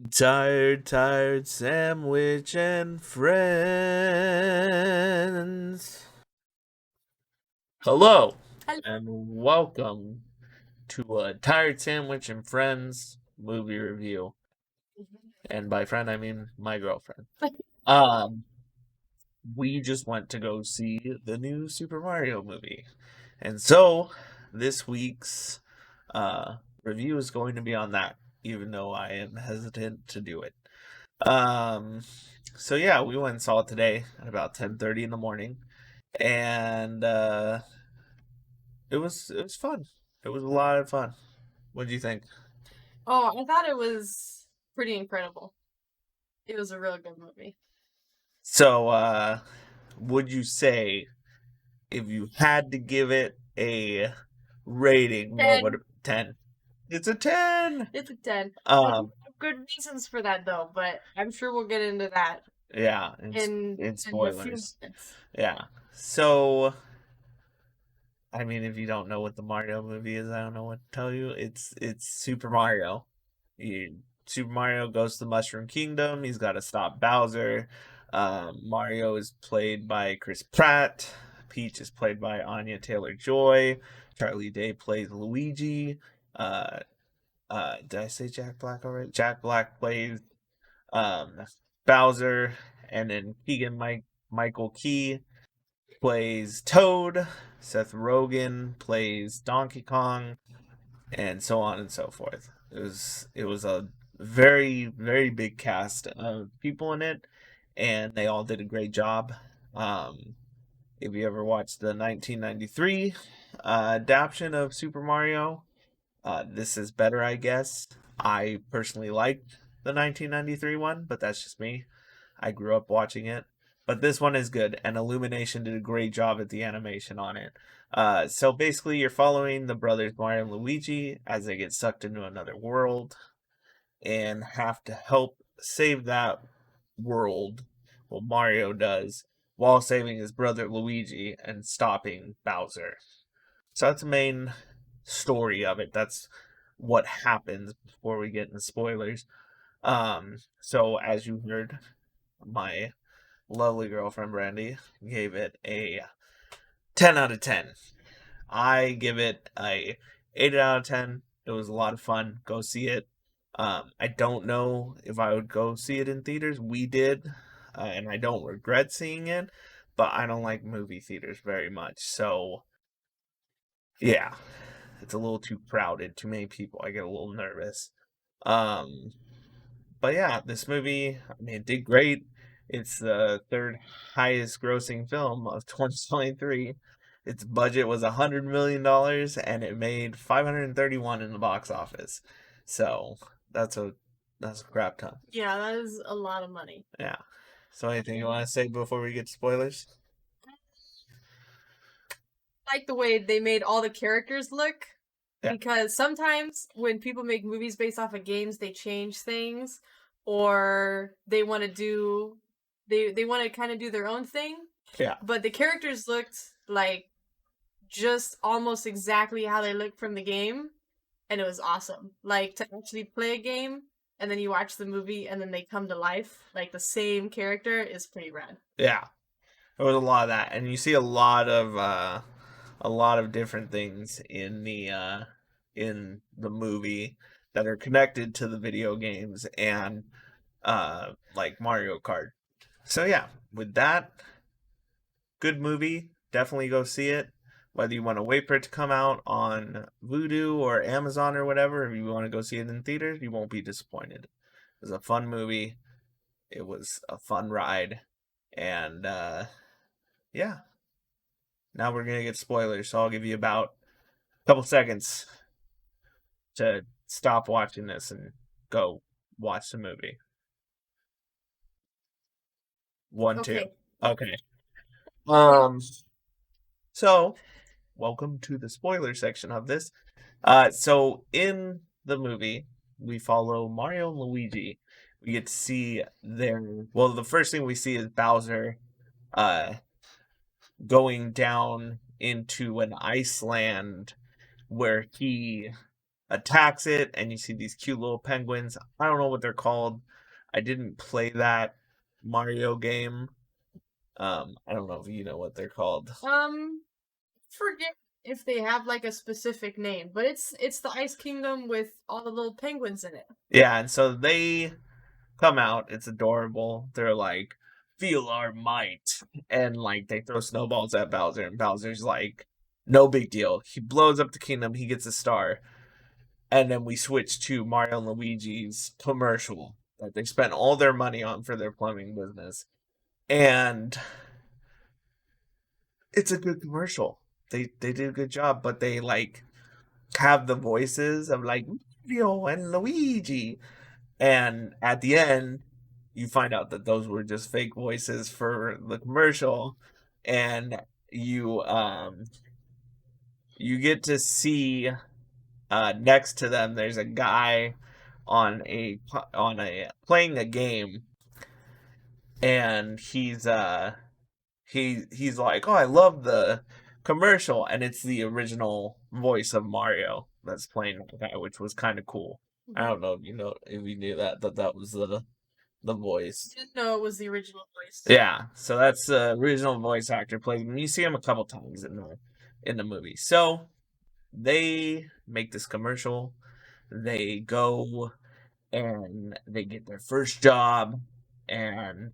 Tired sandwich and friends. Hello Hello. and welcome to a Tired Sandwich and Friends movie review. And by friend, I mean my girlfriend. Um, we just went to go see the new Super Mario movie. And so this week's uh, review is going to be on that, even though I am hesitant to do it. Um, so yeah, we went and saw it today at about 10:30 in the morning, and it was fun. It was a lot of fun. What do you think? Oh, I thought it was pretty incredible. It was a real good movie. So, would you say if you had to give it a rating, what would 10. it 10? It's a 10. It's a 10. I do Um, have good reasons for that though, but I'm sure we'll get into that yeah, in in in a few spoilers. minutes. Yeah. So, I mean, if you don't know what the Mario movie is, I don't know what to tell you. It's Super Mario. Super Mario goes to the Mushroom Kingdom. He's got to stop Bowser. Mario is played by Chris Pratt. Peach is played by Anya Taylor Joy. Charlie Day plays Luigi. Uh, did I say Jack Black already? Jack Black plays um, Bowser, and then Michael Key plays Toad. Seth Rogen plays Donkey Kong, and so on and so forth. It was a very big cast of people in it, and they all did a great job. Um, if you ever watched the 1993 adaptation of Super Mario, this is better, I guess. I personally liked the 1993 one, but that's just me. I grew up watching it. But this one is good, and Illumination did a great job at the animation on it. So basically, you're following the brothers Mario and Luigi as they get sucked into another world and have to help save that world. Well, Mario does while saving his brother Luigi and stopping Bowser. So that's the main story of it. That's what happens before we get into spoilers. So as you heard, my lovely girlfriend Brandy gave it a 10 out of 10. I give it a 8 out of 10. It was a lot of fun. Go see it. I don't know if I would go see it in theaters. We did, and I don't regret seeing it, but I don't like movie theaters very much. So, yeah, it's a little too crowded, too many people. I get a little nervous. Um, But yeah, this movie, I mean, it did great. It's the third highest grossing film of 2023. Its budget was $100 million and it made 531 in the box office. So that's a that's a crap ton. Yeah, that is a lot of money. Yeah. So anything you want to say before we get to spoilers? I like the way they made all the characters look Yeah. because sometimes when people make movies based off of games, they change things or they want to kind of do their own thing, Yeah. but the characters looked like just almost exactly how they look from the game, and it was awesome. Like to actually play a game and then you watch the movie and then they come to life, like the same character is pretty rad. Yeah. There was a lot of that, and you see a lot of different things in the movie that are connected to the video games and like Mario Kart. So yeah, with that, good movie. Definitely go see it. Whether you want to wait for it to come out on Vudu or Amazon or whatever, if you want to go see it in theaters, you won't be disappointed. It was a fun movie. It was a fun ride, and yeah. Now we're gonna get spoilers, so I'll give you about a couple seconds to stop watching this and go watch the movie. One, two. Okay. Okay. Um. So, welcome to the spoiler section of this. So in the movie, we follow Mario and Luigi. We get to see their. Well, the first thing we see is Bowser, uh, going down into an Iceland where he attacks it, and you see these cute little penguins. I don't know what they're called. I didn't play that Mario game. I don't know if you know what they're called. Forget if they have like a specific name, but it's the Ice Kingdom with all the little penguins in it. Yeah, and so they come out. It's adorable. They're like, feel our might. And like they throw snowballs at Bowser, and Bowser's like, no big deal. He blows up the kingdom, he gets a star. And then we switch to Mario and Luigi's commercial that they spent all their money on for their plumbing business. And it's a good commercial. They did a good job, but they like have the voices of like Mario and Luigi. And at the end, you find out that those were just fake voices for the commercial, and you get to see next to them. There's a guy on a playing a game, and he's like, oh, I love the commercial, and it's the original voice of Mario that's playing that guy, which was kind of cool. I don't know if you knew that was the voice. Didn't know it was the original voice. Yeah, so that's the original voice actor plays him. You see him a couple times in the movie. So they make this commercial. They go and they get their first job, and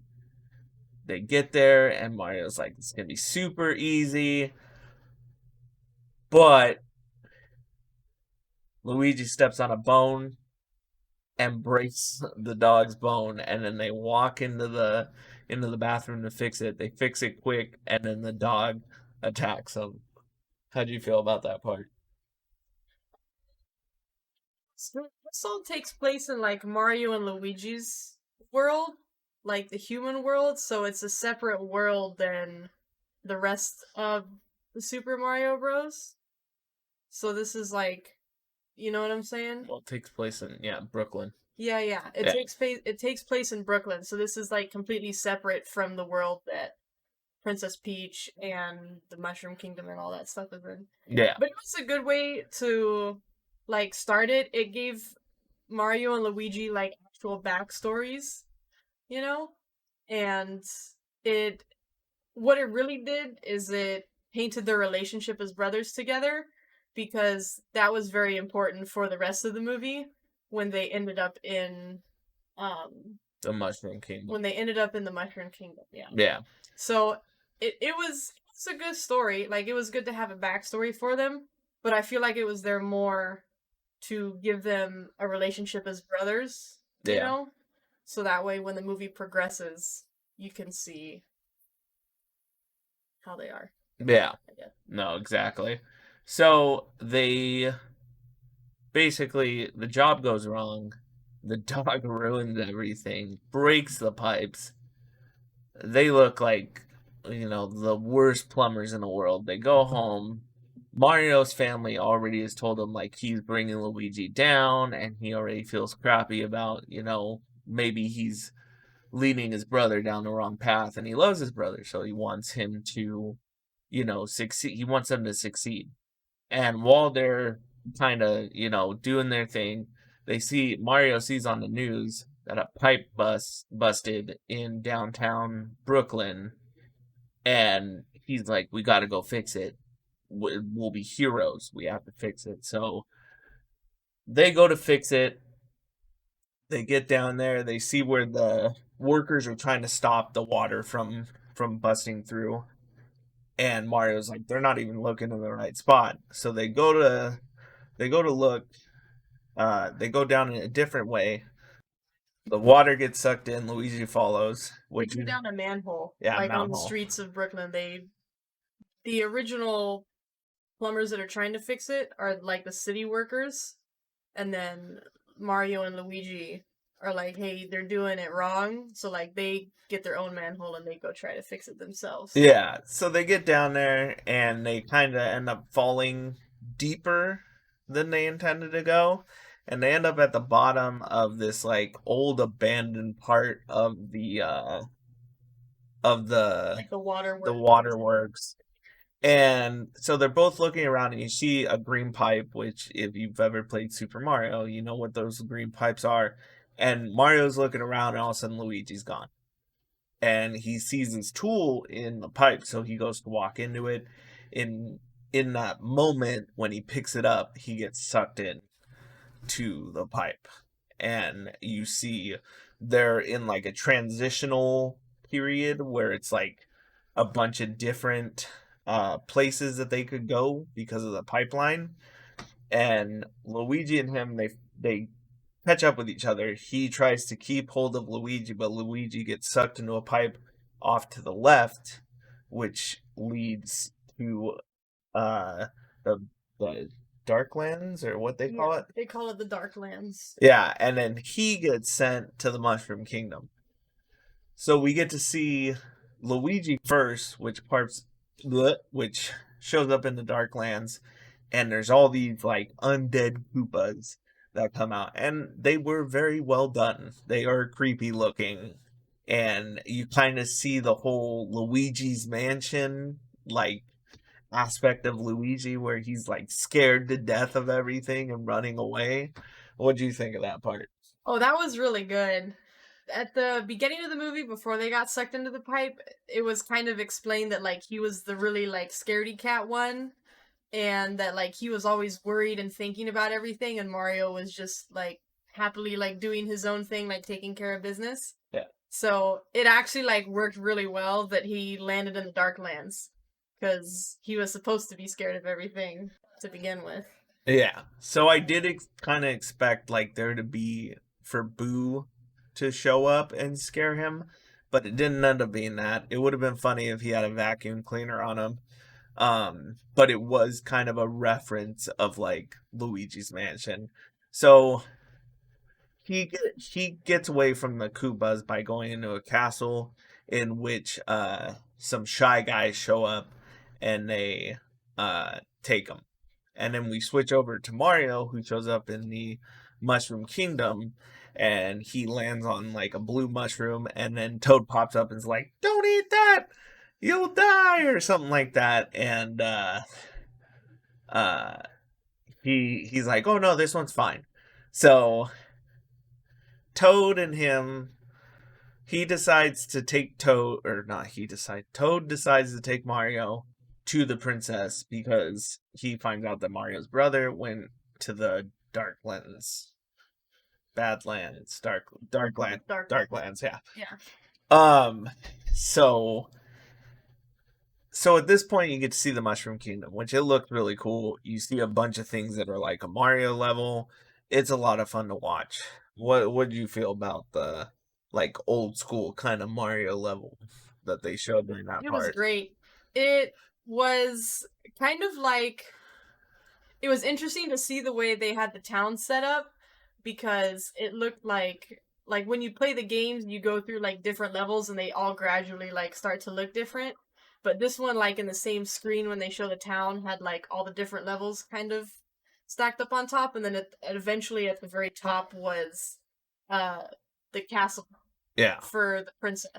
they get there, and Mario's like, "It's gonna be super easy," but Luigi steps on a bone and breaks the dog's bone, and then they walk into the bathroom to fix it. They fix it quick, and then the dog attacks them. How do you feel about that part? So this all takes place in like Mario and Luigi's world, like the human world, so it's a separate world than the rest of the Super Mario Bros. So this is like, you know what I'm saying? Well, it takes place in Brooklyn. Yeah, yeah. Yeah. It takes place in Brooklyn, so this is like completely separate from the world that Princess Peach and the Mushroom Kingdom and all that stuff is in. Yeah. But it was a good way to like start it. It gave Mario and Luigi like actual backstories, you know? And it what it really did is it painted their relationship as brothers together because that was very important for the rest of the movie when they ended up in The Mushroom Kingdom. when they ended up in the Mushroom Kingdom. Yeah. Yeah. So it's a good story. Like it was good to have a backstory for them, but I feel like it was there more to give them a relationship as brothers, you Yeah. know? So that way when the movie progresses, you can see how they are. Yeah. I guess. No, exactly. So they basically the job goes wrong. The dog ruins everything, breaks the pipes. They look like the worst plumbers in the world. They go home. Mario's family already has told him like he's bringing Luigi down, and he already feels crappy about maybe he's leading his brother down the wrong path, and he loves his brother, so he wants him to succeed. He wants them to succeed. And while they're kind of doing their thing, Mario sees on the news that a pipe busted in downtown Brooklyn, and he's like, we got to go fix it. We'll be heroes. We have to fix it. So they go to fix it. They get down there. They see where the workers are trying to stop the water from busting through, and Mario's like, they're not even looking in the right spot. So they go to look. They go down in a different way. The water gets sucked in. Luigi follows. They go down a manhole. Yeah, like on the manhole. streets of Brooklyn. The original plumbers that are trying to fix it are like the city workers, and then Mario and Luigi are like, hey, they're doing it wrong, so like they get their own manhole and they go try to fix it themselves. Yeah, so they get down there and they kind of end up falling deeper than they intended to go, and they end up at the bottom of this like old abandoned part of the Like the waterworks. waterworks. And so they're both looking around, and you see a green pipe, which, if you've ever played Super Mario, you know what those green pipes are. And Mario's looking around, and all of a sudden Luigi's gone. And he sees his tool in the pipe, so he goes to walk into it. In in that moment when he picks it up, he gets sucked in to the pipe. And you see they're in like a transitional period where it's like a bunch of different places that they could go because of the pipeline. And Luigi and him, they catch up with each other. He tries to keep hold of Luigi, but Luigi gets sucked into a pipe off to the left, which leads to uh the the Darklands, or what they call Yeah, it. they call it the Darklands. Yeah, and then he gets sent to the Mushroom Kingdom. So we get to see Luigi first, which shows up in the Darklands, and there's all these like undead Koopas that come out, and they were very well done. They are creepy looking, and you kind of see the whole Luigi's Mansion like aspect of Luigi, where he's like scared to death of everything and running away. What do you think of that part? Oh, that was really good. At the beginning of the movie, before they got sucked into the pipe, it was kind of explained that like he was the really like scaredy cat one, and that like he was always worried and thinking about everything, and Mario was just like happily like doing his own thing, like taking care of business. Yeah. So it actually like worked really well that he landed in the Darklands, because he was supposed to be scared of everything to begin with. Yeah. So I did kind of expect like there to be for Boo to show up and scare him, but it didn't end up being that. It would have been funny if he had a vacuum cleaner on him. But it was kind of a reference of like Luigi's Mansion. So he gets away from the Koopas by going into a castle in which some shy guys show up and they take him. And then we switch over to Mario, who shows up in the Mushroom Kingdom, and he lands on like a blue mushroom, and then Toad pops up and is like, "Don't eat that, you'll die," or something like that. And uh, he's like, "Oh no, this one's fine." So Toad and him, he decides to take Toad, or not. He decides Toad decides to take Mario to the princess because he finds out that Mario's brother went to the Darklands, Badlands, Darkland, Dark. Darklands. Yeah. Yeah. Um. So at this point, you get to see the Mushroom Kingdom, which it looked really cool. You see a bunch of things that are like a Mario level. It's a lot of fun to watch. What do you feel about the like old school kind of Mario level that they showed during that It was part? great. It was kind of like it was interesting to see the way they had the town set up, because it looked like when you play the games you go through like different levels and they all gradually like start to look different. But this one, like in the same screen when they show the town, had like all the different levels kind of stacked up on top, and then eventually at the very top was uh the castle Yeah. for the princess.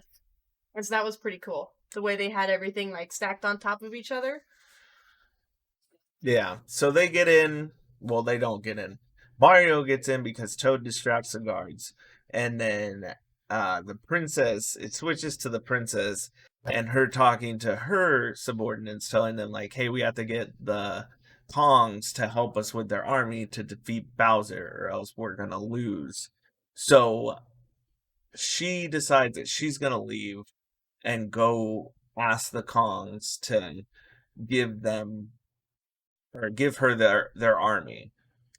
And so that was pretty cool. The way they had everything like stacked on top of each other. Yeah. So they get in. Well, they don't get in. Mario gets in because Toad distracts the guards. And then the princess, it switches to the princess and her talking to her subordinates, telling them, like, hey, we have to get the Kongs to help us with their army to defeat Bowser, or else we're going to lose. So she decides that she's going to leave and go ask the Kongs to give them or give her their army.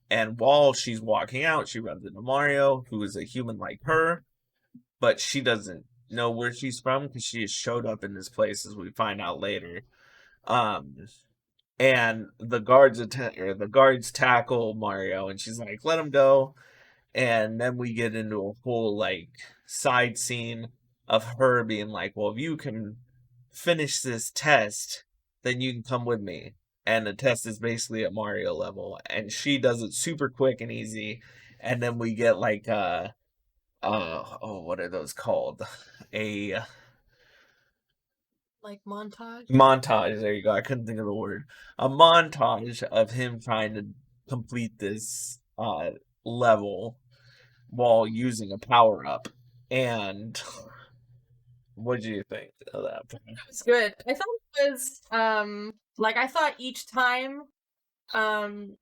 And while she's walking out, she runs into Mario, who is a human like her, but she doesn't know where she's from because she has showed up in this place, as we find out later. Um, and the guards tackle Mario, and she's like, "Let him go." And then we get into a whole like side scene of her being like, well, if you can finish this test, then you can come with me. And the test is basically a Mario level, and she does it super quick and easy. And then we get like oh, what are those called? A Like montage. montage. There you go. I couldn't think of the word. A montage of him trying to complete this level while using a power up. And what do you think of that? It was good. I thought it was like I thought each time um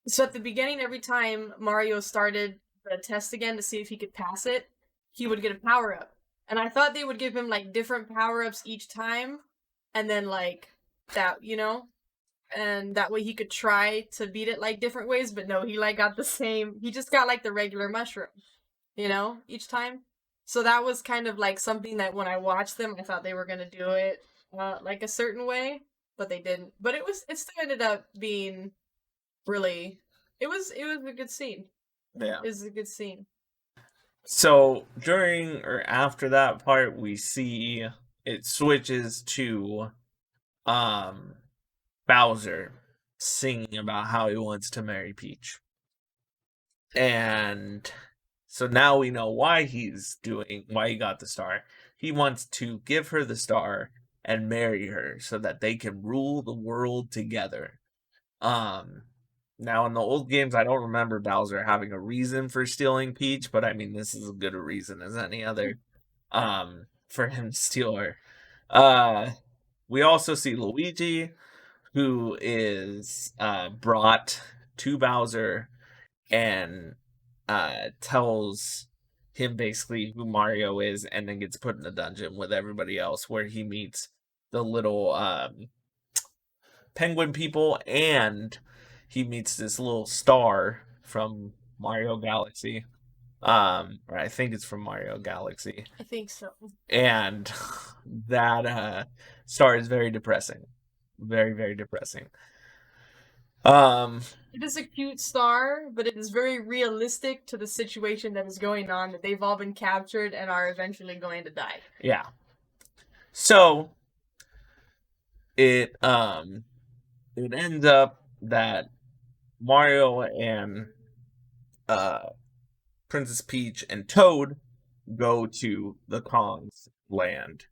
so at the beginning every time Mario started the test again to see if he could pass it, he would get a power up. And I thought they would give him like different power ups each time and then like that, and that way he could try to beat it like different ways, but no, he like got the same. He just got like the regular mushroom, each time. So that was kind of like something that when I watched them, I thought they were gonna do it like a certain way, but they didn't. But it still ended up being really. It was a good scene. Yeah. It was a good scene. So during or after that part, we see it switches to um Bowser singing about how he wants to marry Peach. And so now we know why why he got the star. He wants to give her the star and marry her so that they can rule the world together. Um Now in the old games I don't remember Bowser having a reason for stealing Peach, but I mean this is as good a reason as any other for him to steal her. Uh we also see Luigi, who is brought to Bowser and tells him basically who Mario is, and then gets put in a dungeon with everybody else where he meets the little penguin people, and he meets this little star from Mario Galaxy. Or I think it's from Mario Galaxy. I think so. And that star is very depressing. Very, very depressing. Um, It is a cute star, but it is very realistic to the situation that is going on. That they've all been captured and are eventually going to die. yeah. So it it ends up that Mario and uh Princess Peach and Toad go to the Kong's land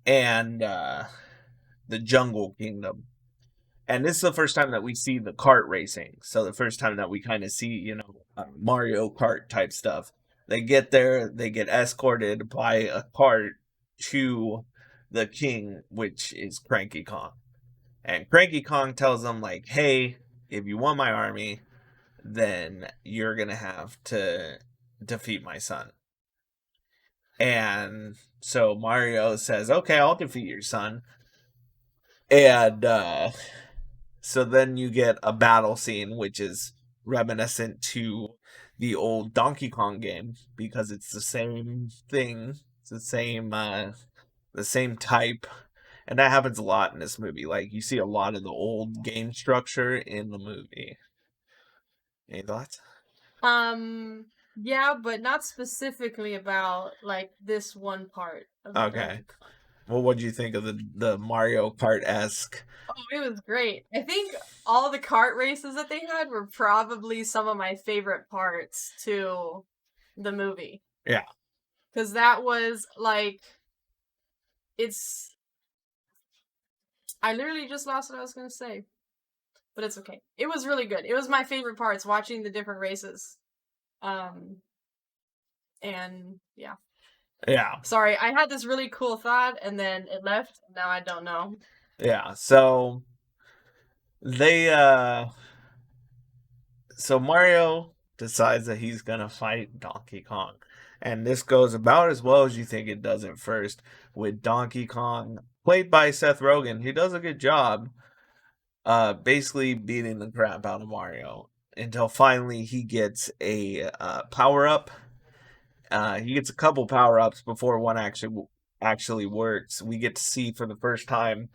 and the Jungle Kingdom. And this is the first time that we see the kart racing. So the first time that we kind of see, Mario Kart type stuff. They get there, they get escorted by a cart to the king, which is Cranky Kong. And Cranky Kong tells them, like, hey, if you want my army, then you're going to have to defeat my son. And so Mario says, okay, I'll defeat your son. And so then you get a battle scene, which is reminiscent to the old Donkey Kong game because it's the same thing. It's the same type, and that happens a lot in this movie. Like you see a lot of the old game structure in the movie. Any thoughts? Yeah, but not specifically about like this one part of Okay. Donkey Kong. Well, what do you think of the Mario Kart esque? Oh, it was great. I think all the kart races that they had were probably some of my favorite parts to the movie. Yeah. Because that was like, it's. I literally just lost what I was going to say. But it's okay. It was really good. It was my favorite parts watching the different races. And yeah. Yeah. Sorry, I had this really cool thought and then it left. Now I don't know. Yeah. They so Mario decides that he's gonna fight Donkey Kong. And this goes about as well as you think it does at first, with Donkey Kong, played by Seth Rogen. He does a good job basically beating the crap out of Mario until finally he gets a power up. He gets a couple power ups before one actually works. We get to see for the first time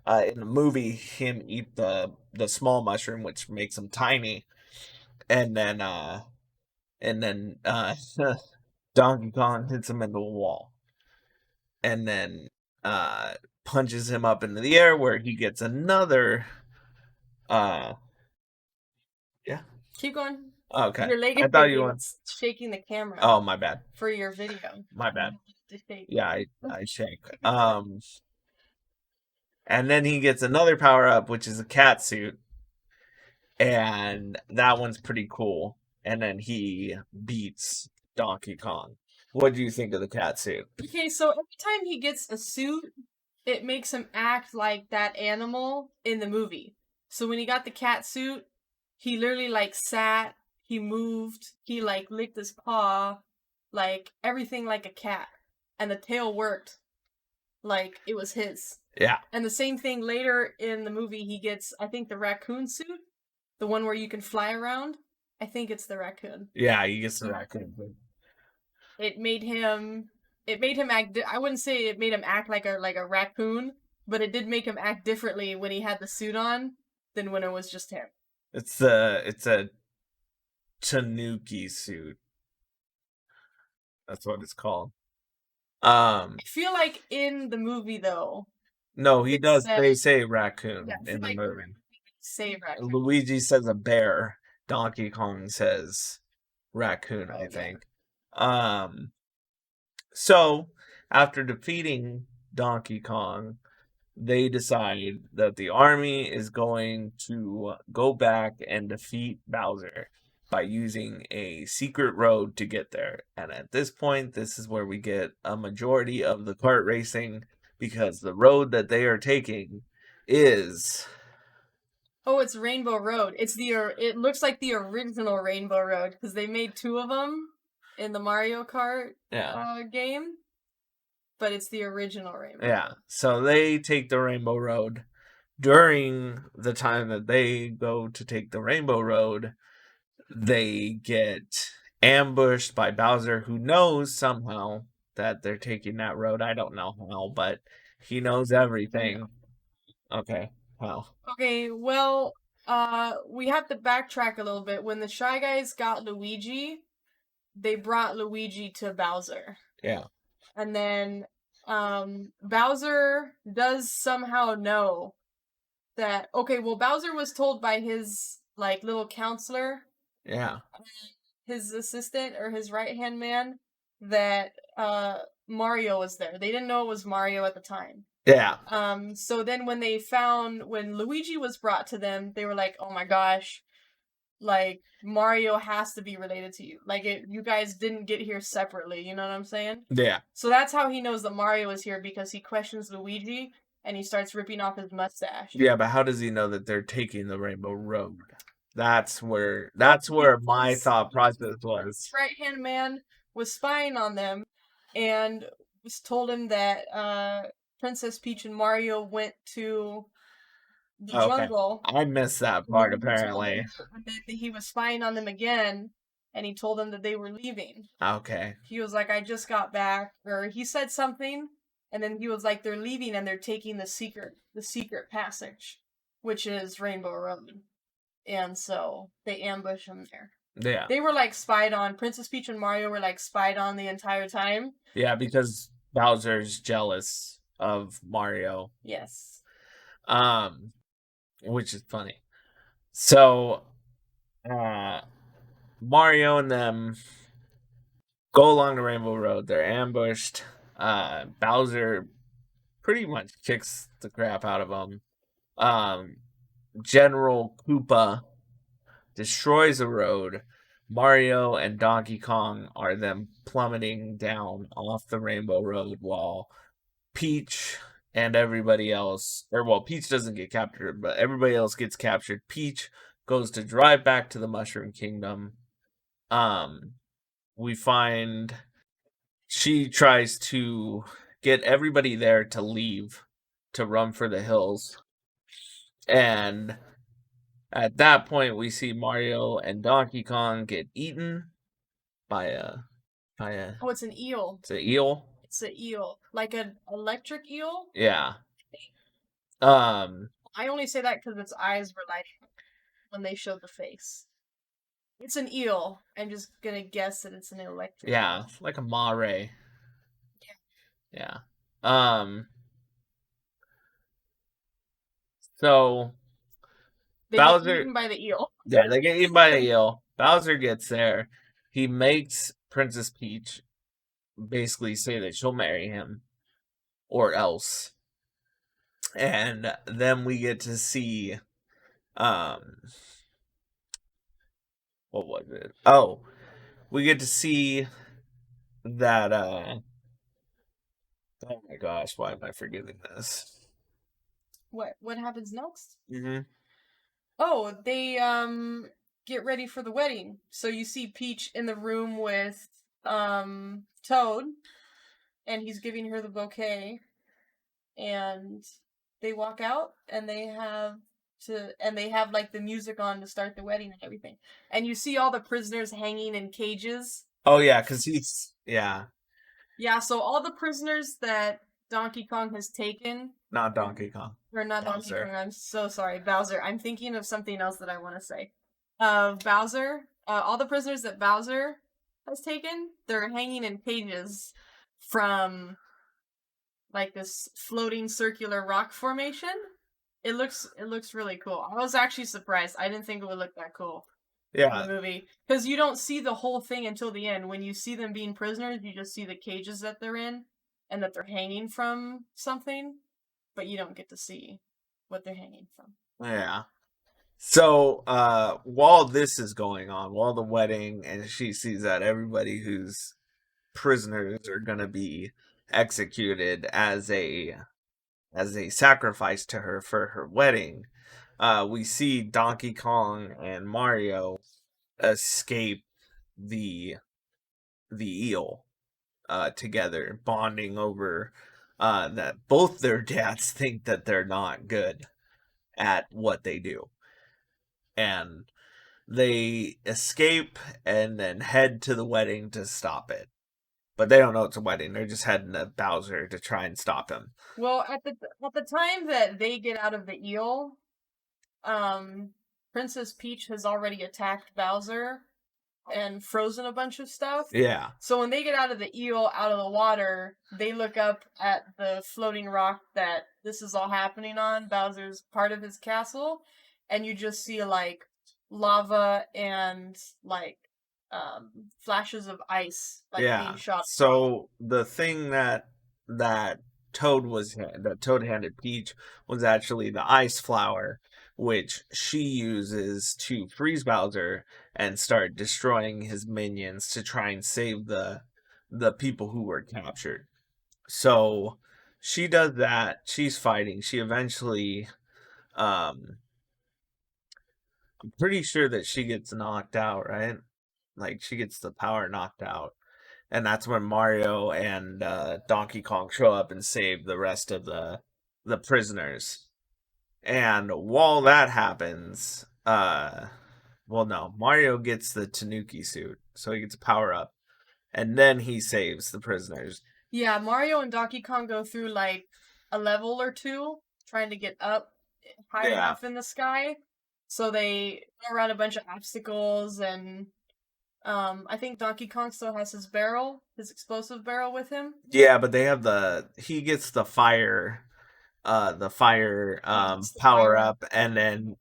in the movie him eat the small mushroom, which makes him tiny, and then Donkey Kong hits him into a wall, and then uh, punches him up into the air where he gets another. Uh, yeah. Keep going. Okay. Your leg I is thought you went. shaking the camera Oh, my bad. for your video. My bad. To shake. Yeah, I shake. And then he gets another power up, which is a cat suit, and that one's pretty cool. And then he beats Donkey Kong. What do you think of the cat suit? Okay, so every time he gets a suit, it makes him act like that animal in the movie. So when he got the cat suit, he literally like sat, he moved, he like licked his paw, like everything like a cat. And the tail worked like it was his. Yeah. And the same thing later in the movie, he gets, I think, the raccoon suit, the one where you can fly around. I think it's the raccoon. Yeah, he gets the raccoon. It made him. It made him act. I wouldn't say it made him act like a raccoon, but it did make him act differently when he had the suit on than when it was just him. It's a Tanuki suit. That's what it's called. I feel like in the movie though, No, he it does. said, They say raccoon yeah, I feel in the like movie. say raccoon. Luigi says a bear. Donkey Kong says raccoon, I think. So after defeating Donkey Kong, they decide that the army is going to go back and defeat Bowser by using a secret road to get there. And at this point, this is where we get a majority of the kart racing because the road that they are taking is Oh, it's Rainbow Road. It's the. It looks like the original Rainbow Road because they made two of them in the Mario Kart game, but it's the original Rainbow. Yeah. So they take the Rainbow Road. During the time that they go to take the Rainbow Road, they get ambushed by Bowser, who knows somehow that they're taking that road. I don't know how, but he knows everything. Okay. How? Okay, well, we have to backtrack a little bit. When the Shy Guys got Luigi, they brought Luigi to Bowser. Yeah. And then, Bowser does somehow know that, okay, well, Bowser was told by his, like, little counselor. Yeah. His assistant or his right-hand man that, Mario was there. They didn't know it was Mario at the time. Yeah. So then when Luigi was brought to them, they were like, oh my gosh, like, Mario has to be related to you. Like, you guys didn't get here separately, you know what I'm saying? Yeah. So that's how he knows that Mario is here, because he questions Luigi, and he starts ripping off his mustache. Yeah, but how does he know that they're taking the Rainbow Road? That's where my thought process was. Right-hand man was spying on them, and was told him that, Princess Peach and Mario went to the jungle. I missed that part apparently. He was spying on them again, and he told them that they were leaving. Okay. He was like, I just got back, or he said something, and then he was like, they're leaving and they're taking the secret passage, which is Rainbow Road. And so they ambush him there. Yeah. They were like spied on. Princess Peach and Mario were like spied on the entire time. Yeah, because Bowser's jealous of Mario. Yes. Which is funny. So, Mario and them go along the Rainbow Road. They're ambushed. Bowser pretty much kicks the crap out of them. General Koopa destroys the road. Mario and Donkey Kong are then plummeting down off the Rainbow Road while Peach and everybody else, Peach doesn't get captured, but everybody else gets captured. Peach goes to drive back to the Mushroom Kingdom. We find she tries to get everybody there to leave, to run for the hills. And at that point, we see Mario and Donkey Kong get eaten by a. Oh, it's an eel. It's an eel. It's an eel, like an electric eel. Yeah. I only say that because its eyes were lighting up when they showed the face. It's an eel. I'm just gonna guess that it's an electric. Yeah, eel. Like a mare. Yeah. So they Bowser get eaten by the eel. Yeah, they get eaten by the eel. Bowser gets there. He makes Princess Peach basically say that she'll marry him, or else. And then we get to see um what was it? Oh, we get to see that oh my gosh, why am I forgetting this? What happens next? Hmm. Oh, they get ready for the wedding. So you see Peach in the room with Toad, and he's giving her the bouquet, and they walk out and they have like the music on to start the wedding and everything. And you see all the prisoners hanging in cages. Oh yeah, because he's yeah, Yeah, so all the prisoners that Donkey Kong has taken, not Donkey Kong, or not Donkey Bowser. Kong, I'm so sorry, Bowser. I'm thinking of something else that I want to say. Bowser, all the prisoners that Bowser has taken, they're hanging in cages from like this floating circular rock formation. It looks really cool. I was actually surprised. I didn't think it would look that cool in the Yeah, movie because you don't see the whole thing until the end. When you see them being prisoners, you just see the cages that they're in and that they're hanging from something, but you don't get to see what they're hanging from. yeah. So while this is going on, while the wedding, and she sees that everybody who's prisoners are gonna be executed as a sacrifice to her for her wedding. We see Donkey Kong and Mario escape the the eel together, bonding over that both their dads think that they're not good at what they do, and they escape and then head to the wedding to stop it. But they don't know it's a wedding. They're just heading to Bowser to try and stop him. Well, at the time that they get out of the eel, um, Princess Peach has already attacked Bowser and frozen a bunch of stuff. Yeah. So when they get out of the eel, out of the water, they look up at the floating rock that this is all happening on, Bowser's part of his castle, and you just see like lava and like flashes of ice like being Yeah. shot. So the thing that that Toad handed Peach was actually the ice flower, which she uses to freeze Bowser and start destroying his minions to try and save the people who were captured. So she does that. She's fighting. She eventually I'm pretty sure that she gets knocked out, right? Like she gets the power knocked out. And that's when Mario and Donkey Kong show up and save the rest of the prisoners. And while that happens, well, no, Mario gets the Tanuki suit, so he gets a power up, and then he saves the prisoners. Yeah, Mario and Donkey Kong go through like a level or two trying to get up high Yeah, enough in the sky. So they go around a bunch of obstacles and I think Donkey Kong still has his barrel, his explosive barrel with him. yeah, but they have he gets the fire Oh, he gets the power fire. up, and then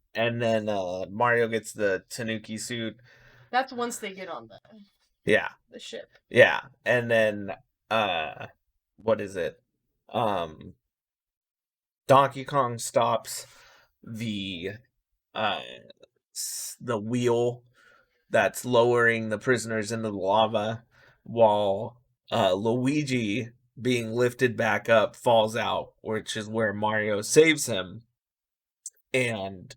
Mario gets the Tanuki suit. That's once they get on Yeah, the ship. yeah, and then uh what is it? Um Donkey Kong stops the uh the wheel that's lowering the prisoners into the lava while Luigi being lifted back up falls out, which is where Mario saves him and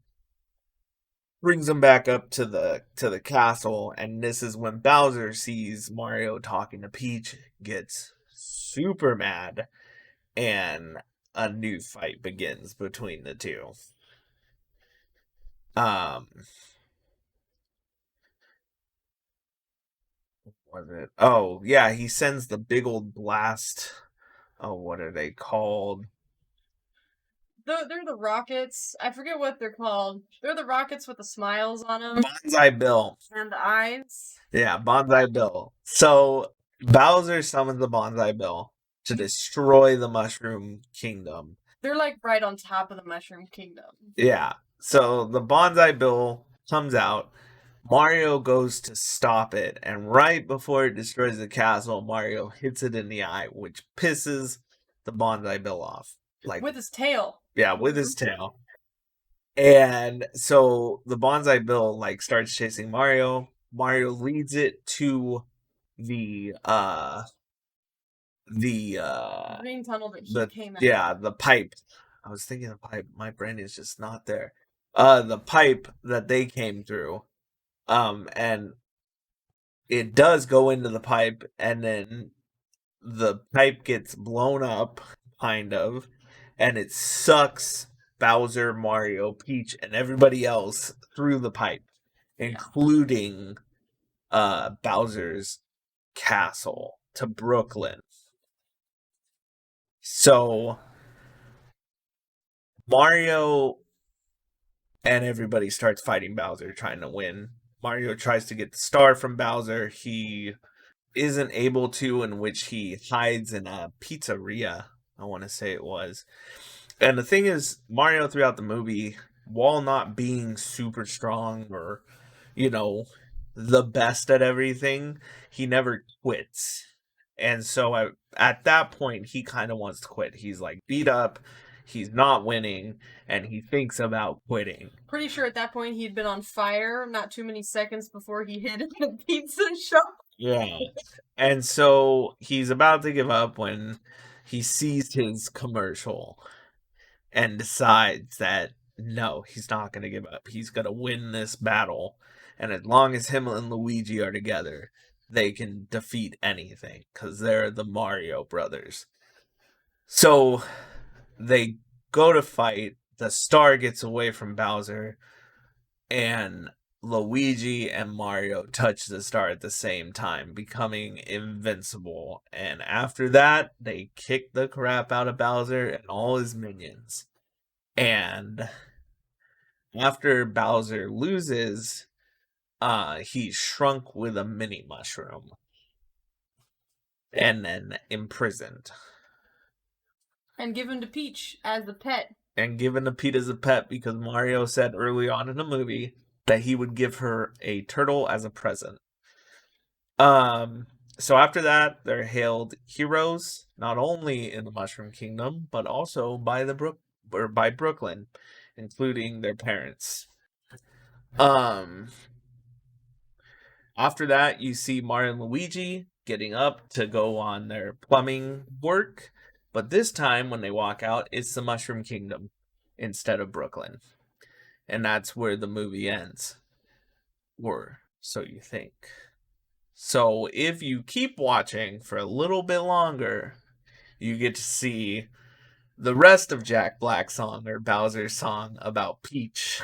brings him back up to the castle. And this is when Bowser sees Mario talking to Peach, gets super mad, and a new fight begins between the two. Um, was it? Oh, yeah, he sends the big old blast. Oh, what are they called? They're the rockets. I forget what they're called. They're the rockets with the smiles on them Bonsai Bill. and the eyes. Yeah, Bonsai Bill. So Bowser summons the Bonsai Bill to destroy the Mushroom Kingdom. They're like right on top of the Mushroom Kingdom. Yeah. So the Bonsai Bill comes out. Mario goes to stop it, and right before it destroys the castle, Mario hits it in the eye, which pisses the Bonsai Bill off. like with his tail. yeah, with his tail. And so the bonsai bill like starts chasing Mario. Mario leads it to the the uh Green tunnel that he the came out. yeah, the pipe. I was thinking the pipe. My brain is just not there. The pipe that they came through. And it does go into the pipe, and then the pipe gets blown up, kind of, and it sucks Bowser, Mario, Peach, and everybody else through the pipe, including Bowser's castle to Brooklyn. So Mario and everybody starts fighting Bowser, trying to win. Mario tries to get the star from Bowser. He isn't able to, in which he hides in a pizzeria, I want to say it was. And the thing is, Mario throughout the movie, while not being super strong or, you know, the best at everything, he never quits. And so at that point, he kind of wants to quit. He's like beat up, he's not winning, and he thinks about quitting. Pretty sure at that point he'd been on fire not too many seconds before he hit the pizza shop. Yeah. And so he's about to give up when he sees his commercial and decides that no, he's not going to give up. He's going to win this battle. And as long as him and Luigi are together, they can defeat anything because they're the Mario brothers. So they go to fight. The star gets away from Bowser, and Luigi and Mario touch the star at the same time, becoming invincible. And after that, they kick the crap out of Bowser and all his minions. And after Bowser loses, he's shrunk with a mini mushroom and then imprisoned. And given to Peach as a pet. And given to Pete as a pet because Mario said early on in the movie that he would give her a turtle as a present. So after that, they're hailed heroes, not only in the Mushroom Kingdom, but also by by Brooklyn, including their parents. After that, you see Mario and Luigi getting up to go on their plumbing work, but this time when they walk out, it's the Mushroom Kingdom instead of Brooklyn. And that's where the movie ends. Or so you think. So if you keep watching for a little bit longer, you get to see the rest of Jack Black's song or Bowser's song about Peach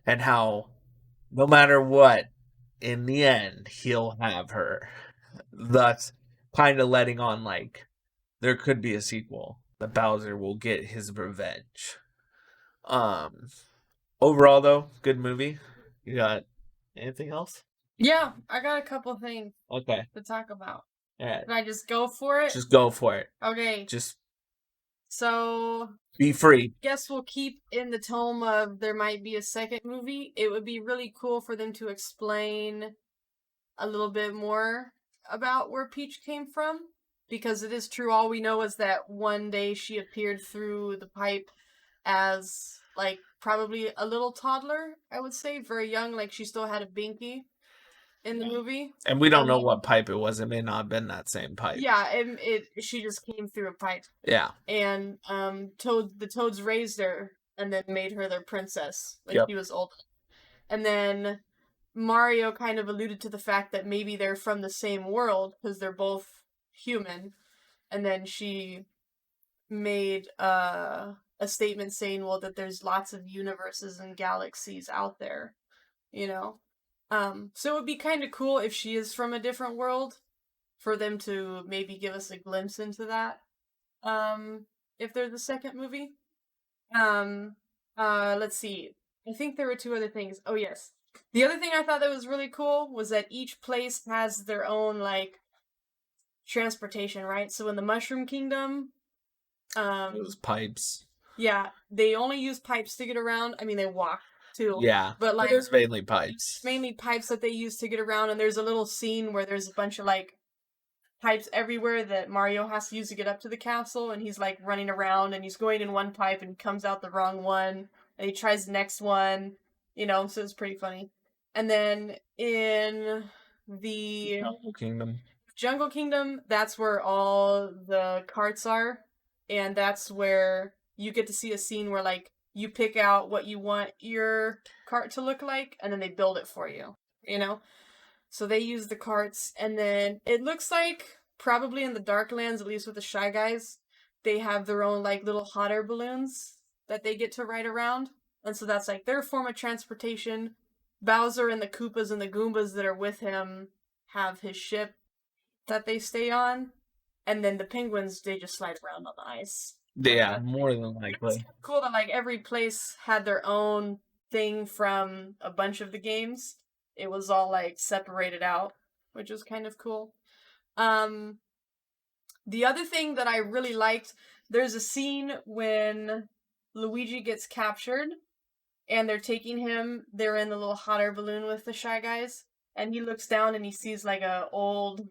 and how no matter what, in the end, he'll have her. Thus, kind of letting on like there could be a sequel. That Bowser will get his revenge. Overall though, good movie. You got anything else? Yeah, I got a couple things Okay. to talk about. Yeah. Can I just go for it? Just go for it. Okay. Just So be free. Guess we'll keep in the tone of there might be a second movie. It would be really cool for them to explain a little bit more about where Peach came from. Because it is true, all we know is that one day she appeared through the pipe as, like, probably a little toddler, I would say. Very young, like she still had a binky in the movie. And we don't know what pipe it was. It may not have been that same pipe. Yeah, she just came through a pipe. Yeah. And the Toads raised her and then made her their princess when she was old. And then Mario kind of alluded to the fact that maybe they're from the same world because they're both human. And then she made a statement saying, well, that there's lots of universes and galaxies out there, you know? So it would be kind of cool if she is from a different world for them to maybe give us a glimpse into that. If there's a second movie. Let's see. I think there were two other things. Oh, yes. The other thing I thought that was really cool was that each place has their own, like, transportation, right? So in the Mushroom Kingdom, those pipes. Yeah, they only use pipes to get around. I mean, they walk too. Yeah, but like there's mainly pipes. Mainly pipes that they use to get around, and there's a little scene where there's a bunch of like pipes everywhere that Mario has to use to get up to the castle, and he's like running around and he's going in one pipe and comes out the wrong one, and he tries the next one, so it's pretty funny. And then in the Jungle Kingdom. Jungle Kingdom, that's where all the carts are, and that's where you get to see a scene where like you pick out what you want your cart to look like, and then they build it for you. You know, so they use the carts, and then it looks like probably in the Darklands, at least with the Shy Guys, they have their own like little hot air balloons that they get to ride around, and so that's like their form of transportation. Bowser and the Koopas and the Goombas that are with him have his ship that they stay on, and then the penguins they just slide around on the ice. Yeah, more than It's likely. cool that like every place had their own thing from a bunch of the games. It was all like separated out, which was kind of cool. Um, the other thing that I really liked, there's a scene when Luigi gets captured and they're taking him. They're in the little hot air balloon with the Shy Guys, and he looks down and he sees like a old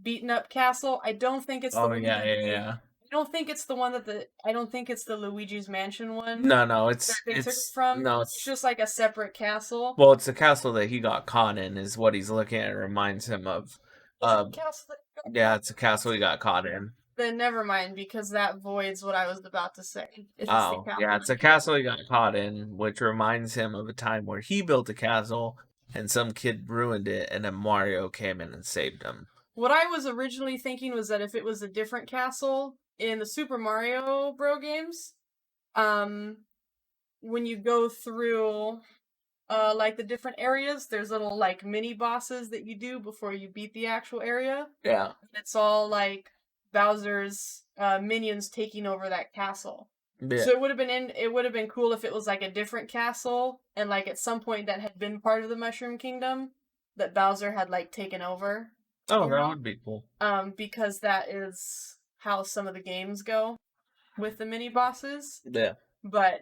beaten up castle. I don't think it's the Oh one yeah, that yeah, they. yeah. I don't think it's the one that the. I don't think it's the Luigi's Mansion one No, no, that it's they took it it's from. no, It's it's just like a separate castle. well, it's the castle that he got caught in is what he's looking at. It reminds him of, Is it uh, the castle that got yeah, caught? it's a castle he got caught in. Then never mind, because that voids what I was about to say. If it's the Oh, yeah, castle it's that a he got. castle he got caught in, which reminds him of a time where he built a castle and some kid ruined it, and then Mario came in and saved him. What I was originally thinking was that if it was a different castle in the Super Mario Bro games, um, when you go through like the different areas, there's little like mini bosses that you do before you beat the actual area. Yeah, It's all like Bowser's minions taking over that castle. yeah. So it would have been cool if it was like a different castle and like at some point that had been part of the Mushroom Kingdom that Bowser had like taken over, Oh, you that know? would be cool. Because that is how some of the games go with the mini bosses. Yeah, But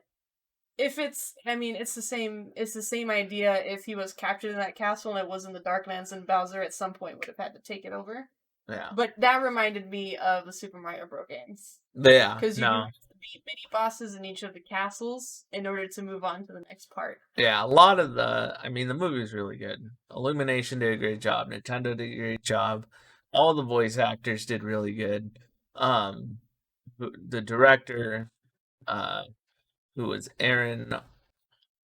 if it's I mean it's the same idea if he was captured in that castle and it was in the Darklands and Bowser at some point would have had to take it over. yeah, But that reminded me of the Super Mario Bros. Games. yeah. Because you do No, have to beat mini bosses in each of the castles in order to move on to the next part. yeah. A lot of I mean, the movie was really good. Illumination did a great job. Nintendo did a great job. All the voice actors did really good. Um, the director, uh, who was Aaron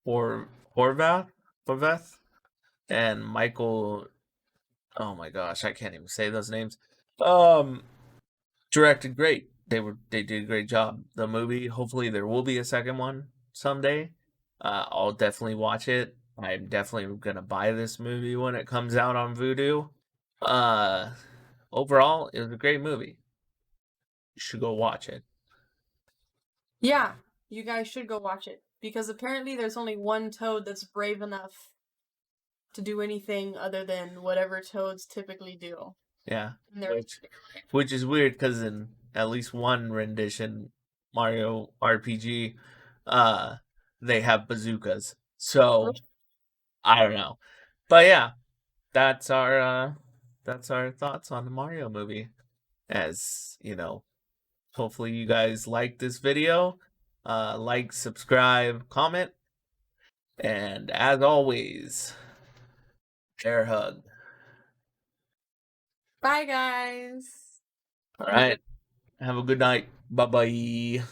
Horvath, Horvath, and Michael. Oh my gosh, I can't even say those names. Um, directed great. They did a great job. The movie. Hopefully, there will be a second one someday. I'll definitely watch it. I'm definitely gonna buy this movie when it comes out on Vudu. Uh, Overall, it was a great movie. You should go watch it. Yeah, you guys should go watch it. Because apparently there's only one Toad that's brave enough to do anything other than whatever Toads typically do. Yeah, And they're which is weird because in at least one rendition, Mario RPG, uh, they have bazookas. So I don't know, but yeah, that's our uh, that's our thoughts on the Mario movie. As you know, hopefully you guys like this video. Like, subscribe, comment, and as always, air hug. Bye guys. All right, have a good night. Bye bye.